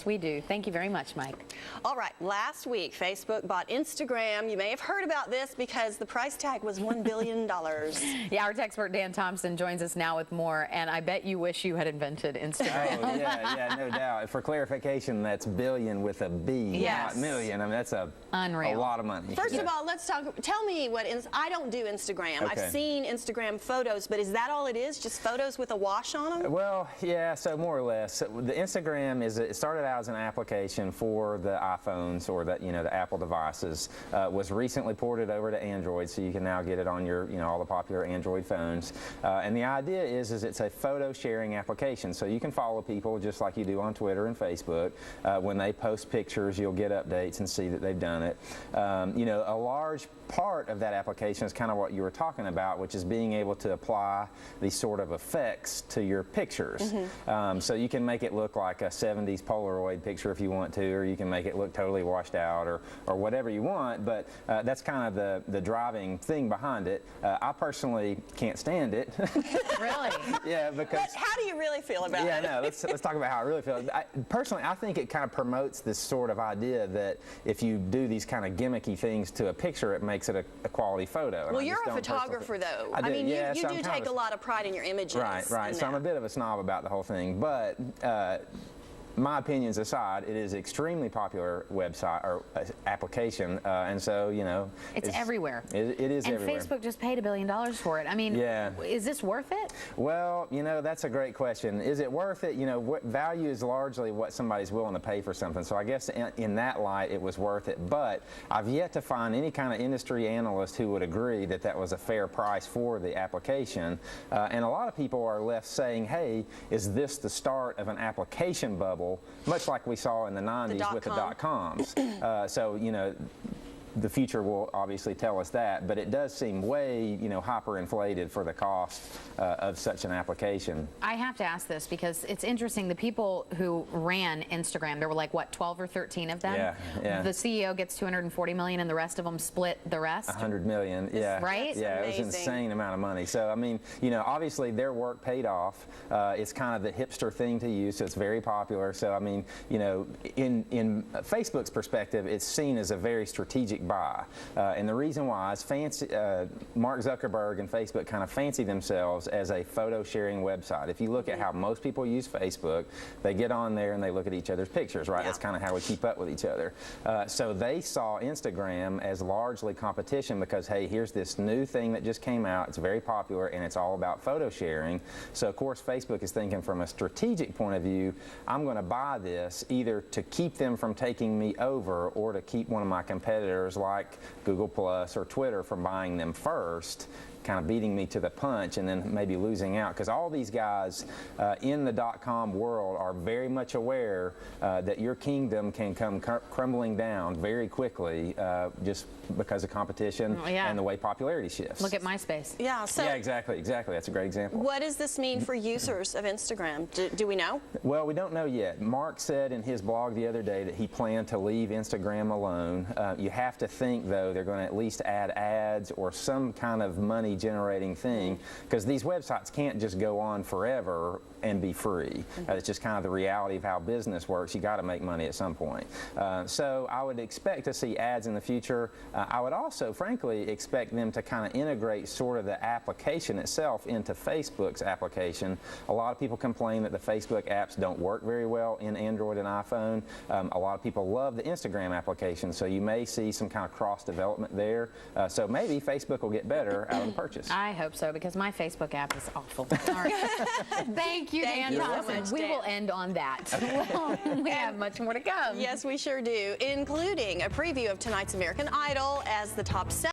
Yes, we do. Thank you very much, Mike. All right, last week, Facebook bought Instagram. You may have heard about this because the price tag was $1 billion. Yeah, our expert Dan Thompson joins us now with more, and I bet you wish you had invented Instagram. Oh, yeah, no doubt. For clarification, that's billion with a B, Yes. not million. I mean, that's a lot of money. First of all, let's talk. Tell me what I don't do Instagram. Okay. I've seen Instagram photos, but is that all it is? Just photos with a wash on them? Well, yeah, so more or less. The Instagram it started out as an application for the iPhones or the Apple devices. Was recently ported over to Android, so you can now get it on your all the popular Android phones. And the idea is it's a photo sharing application, so you can follow people just like you do on Twitter and Facebook. When they post pictures, you'll get updates and see that they've done it. A large part of that application is kind of what you were talking about, which is being able to apply these sort of effects to your pictures. So you can make it look like a 70s Polaroid picture if you want to, or you can make it look totally washed out, or whatever you want, but that's kind of the driving thing behind it. I personally can't stand it. Really? Yeah, because... But how do you really feel about it? Yeah, no, let's talk about how I really feel. Personally, I think it kind of promotes this sort of idea that if you do these kind of gimmicky things to a picture, it makes it a quality photo. Well, you're a photographer, though. I mean, yeah, you so do take a lot of pride in your images. Right. So I'm a bit of a snob about the whole thing, but my opinions aside, it is extremely popular website or application, and so it's everywhere. It is and everywhere. And Facebook just paid $1 billion for it. I mean, is this worth it? Well, that's a great question. Is it worth it? What value is largely what somebody's willing to pay for something. So I guess in that light, it was worth it. But I've yet to find any kind of industry analyst who would agree that that was a fair price for the application. And a lot of people are left saying, "Hey, is this the start of an application bubble?" Much like we saw in the 90s with the dot-coms. So, the future will obviously tell us that, but it does seem way, hyperinflated for the cost of such an application. I have to ask this because it's interesting. The people who ran Instagram, there were like, what, 12 or 13 of them? Yeah. The CEO gets $240 million and the rest of them split the rest? $100 million, yeah. Right? Yeah, it was an insane amount of money. So, I mean, obviously their work paid off. It's kind of the hipster thing to use, so it's very popular. So, I mean, in Facebook's perspective, it's seen as a very strategic buy. And the reason why is Mark Zuckerberg and Facebook kind of fancy themselves as a photo sharing website. If you look at how most people use Facebook, they get on there and they look at each other's pictures, right? That's kind of how we keep up with each other. So they saw Instagram as largely competition because, hey, here's this new thing that just came out. It's very popular and it's all about photo sharing. So, of course, Facebook is thinking from a strategic point of view, I'm going to buy this either to keep them from taking me over or to keep one of my competitors like Google Plus or Twitter from buying them first, kind of beating me to the punch and then maybe losing out, because all these guys in the dot-com world are very much aware that your kingdom can come crumbling down very quickly just because of competition and the way popularity shifts. Look at MySpace. Yeah, exactly. That's a great example. What does this mean for users of Instagram? Do we know? Well, we don't know yet. Mark said in his blog the other day that he planned to leave Instagram alone. You have to think, though, they're going to at least add ads or some kind of money generating thing, because these websites can't just go on forever and be free. It's just kind of the reality of how business works. You got to make money at some point. So I would expect to see ads in the future. I would also, frankly, expect them to kind of integrate sort of the application itself into Facebook's application. A lot of people complain that the Facebook apps don't work very well in Android and iPhone. A lot of people love the Instagram application, so you may see some kind of cross-development there. So maybe Facebook will get better out of the purchase. I hope so, because my Facebook app is awful. All right. Thank you, Dan Thompson. We will end on that. We have much more to come. Yes, we sure do, including a preview of tonight's American Idol as the top 7.